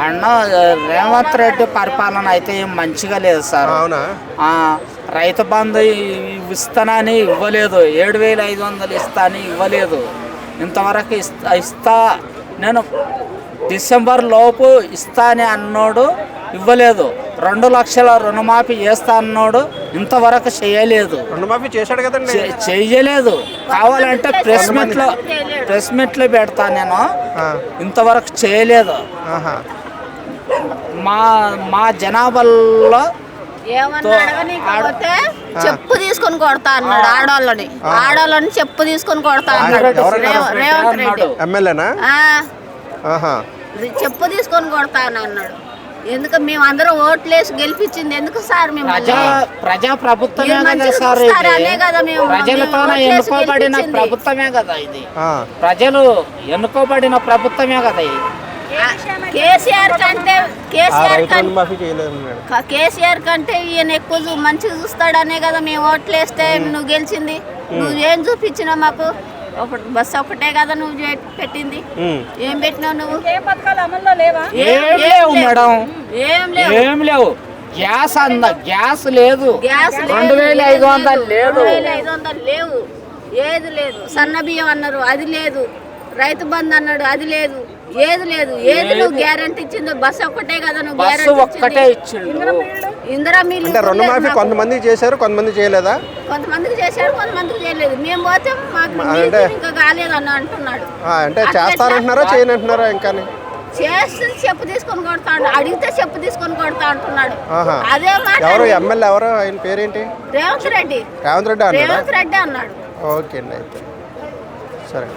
అన్న రేవంత్ రెడ్డి పరిపాలన అయితే ఏం మంచిగా లేదు సార్. అవునా? రైతు బంధు ఇస్తానని ఇవ్వలేదు, 7,500 ఇస్తా అని ఇవ్వలేదు. ఇంతవరకు ఇస్తా నేను డిసెంబర్ లోపు ఇస్తా అని అన్నోడు ఇవ్వలేదు. 2 లక్షల రుణమాఫీ చేస్తా అన్నోడు ఇంతవరకు చేయలేదు. రుణమాఫీ చేశాడు కదండి. చెయ్యలేదు. కావాలంటే ప్రెస్ మీట్లో పెడతా నేను. ఇంతవరకు చేయలేదు. మా జనాభాలో చెప్పు తీసుకొని కొడతా అన్నాడు. ఆడవాళ్ళని చెప్పు తీసుకొని కొడతా అన్నాడు రేవంత్ రెడ్డి. ఎమ్మెల్యేనా? చెప్పు తీసుకొని కొడతా అని అన్నాడు. ఎందుకు మేము అందరం ఓట్లేసి గెలిపించింది ఎందుకు సార్? మేము ప్రజా ప్రభుత్వమే కదా సార్, ప్రజలతోనే ఎన్నుకోబడిన ప్రభుత్వమే కదా ఇది. ప్రజలు ఎన్నుకోబడిన ప్రభుత్వమే కదా ఇది. కేసీఆర్ కంటే ఈయన ఎక్కువ మంచిగా చూస్తాడనే కదా మేము ఓట్లేస్తే నువ్వు గెలిచింది. నువ్వేం చూపించినావు మాకు? బస్సు ఒకటే కదా నువ్వు పెట్టింది. ఏం పెట్టినావు నువ్వు? ఏం లేవు. గ్యాస్ లేదు, 2,500 లేదు, 2,500 లేవు, ఏది లేదు. సన్న బియ్యం అన్నారు, అది లేదు. రైతు బంధు అన్నాడు, అది లేదు, ఏది లేదు. ఏది నువ్వు గ్యారంటీ ఇచ్చిందో? బస్సు ఒక్కటే కదా నువ్వు గ్యారంటీ ఇచ్చిండు. ఇందిరా మిల్లు అంటే రుణమాఫీ కొంతమంది చేశారు, కొంతమంది చేయలేదా? కొంతమందికి చేశారు, కొంతమందికి చేయలేదు. మేము పోతే ఇంకా కాలేదు అన్న అంటున్నాడు. అంటే చేస్తారంటున్నారా, చేయనంటున్నారా? ఇంకా చేస్తే చెప్పు తీసుకొని కొడతా, అడిగితే చెప్పు తీసుకొని కొడతా అంటున్నాడు. అదే మాట. ఎవరు ఎమ్మెల్యే? ఎవరు? ఆయన పేరేంటి? రేవంత్ రెడ్డి. రేవంత్ రెడ్డి అన్నాడు. ఓకే అండి, అయితే సరే.